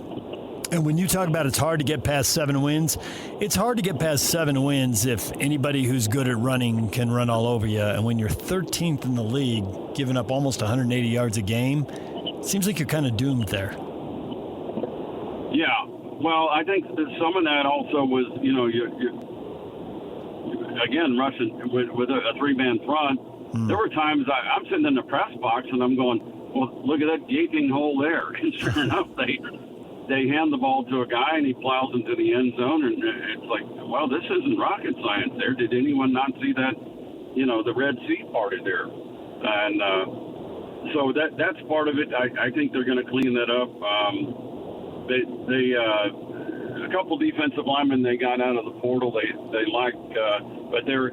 And when you talk about it's hard to get past 7 wins, it's hard to get past 7 wins if anybody who's good at running can run all over you. And when you're 13th in the league, giving up almost 180 yards a game, it seems like you're kind of doomed there. Yeah. Well, I think that some of that also was, you're again, rushing with a 3-man front. There were times I'm sitting in the press box and I'm going, well, look at that gaping hole there. And sure enough, they hand the ball to a guy and he plows into the end zone, and it's like, well, this isn't rocket science there. Did anyone not see that, the Red Sea parted there? And So that's part of it. I think they're going to clean that up. They a couple defensive linemen they got out of the portal. They like, but they're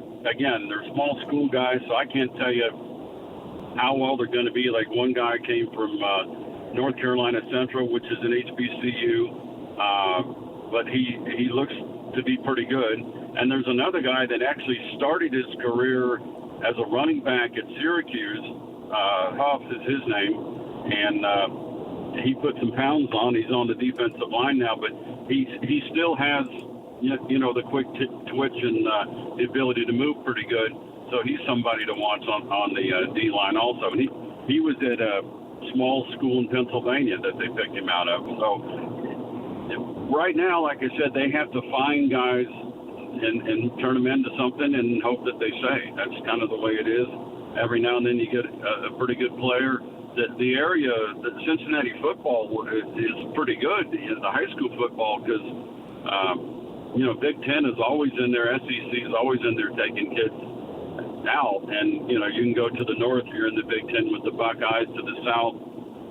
small school guys, so I can't tell you how well they're going to be. Like one guy came from North Carolina Central, which is an HBCU, but he looks to be pretty good. And there's another guy that actually started his career as a running back at Syracuse. Huff is his name, and he put some pounds on. He's on the defensive line now, but he still has the quick twitch and the ability to move pretty good. So he's somebody to watch on the D line also. And he was at a small school in Pennsylvania that they picked him out of. So right now, like I said, they have to find guys and turn them into something and hope that they stay. That's kind of the way it is. Every now and then you get a pretty good player. The area, the Cincinnati football is pretty good, the high school football, because, Big Ten is always in there. SEC is always in there taking kids out. And, you can go to the north, you're in the Big Ten with the Buckeyes. To the south,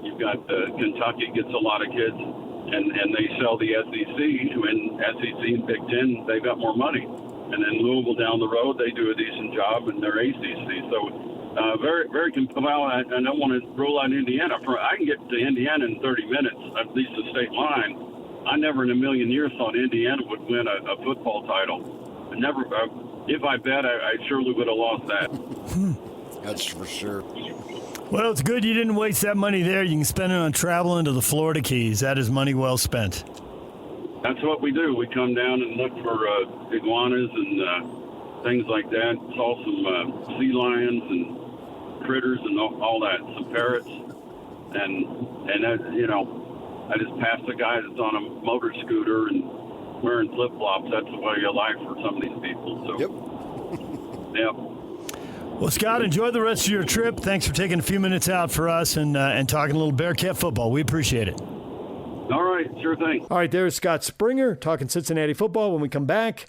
you've got Kentucky gets a lot of kids, and they sell the SEC. When SEC and Big Ten, they've got more money. And then Louisville down the road, they do a decent job, and they're ACC. So very, very well, I don't want to rule out Indiana. I can get to Indiana in 30 minutes, at least the state line. I never in a million years thought Indiana would win a football title. Never. If I bet, I surely would have lost that. That's for sure. Well, it's good you didn't waste that money there. You can spend it on traveling to the Florida Keys. That is money well spent. That's what we do. We come down and look for iguanas and things like that. Saw some sea lions and critters and all that. Some parrots. And I just passed a guy that's on a motor scooter and wearing flip-flops. That's the way of life for some of these people. So, yep. Well, Scott, enjoy the rest of your trip. Thanks for taking a few minutes out for us and talking a little Bearcat football. We appreciate it. All right, sure thing. All right, there's Scott Springer talking Cincinnati football. When we come back,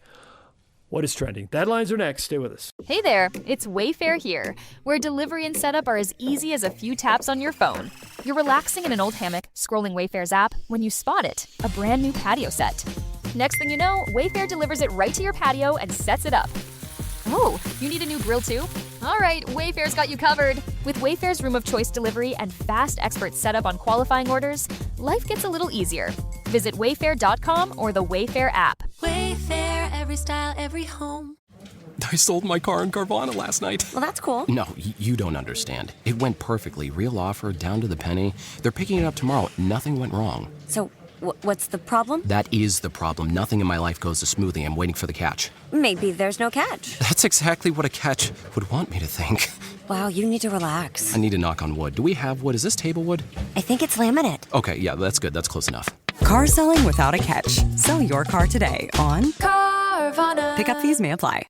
what is trending? Headlines are next. Stay with us. Hey there, it's Wayfair here, where delivery and setup are as easy as a few taps on your phone. You're relaxing in an old hammock, scrolling Wayfair's app, when you spot it, a brand new patio set. Next thing you know, Wayfair delivers it right to your patio and sets it up. Oh, you need a new grill too? All right, Wayfair's got you covered. With Wayfair's Room of Choice delivery and fast expert setup on qualifying orders, life gets a little easier. Visit wayfair.com or the Wayfair app. Wayfair, every style, every home. I sold my car in Carvana last night. Well, that's cool. No, you don't understand. It went perfectly. Real offer, down to the penny. They're picking it up tomorrow. Nothing went wrong. So, what's the problem? That is the problem. Nothing in my life goes as smoothly. I'm waiting for the catch. Maybe there's no catch. That's exactly what a catch would want me to think. Wow, you need to relax. I need to knock on wood. Do we have wood? Is this table wood? I think it's laminate. Okay, yeah, that's good. That's close enough. Car selling without a catch. Sell your car today on Carvana. Pickup fees may apply.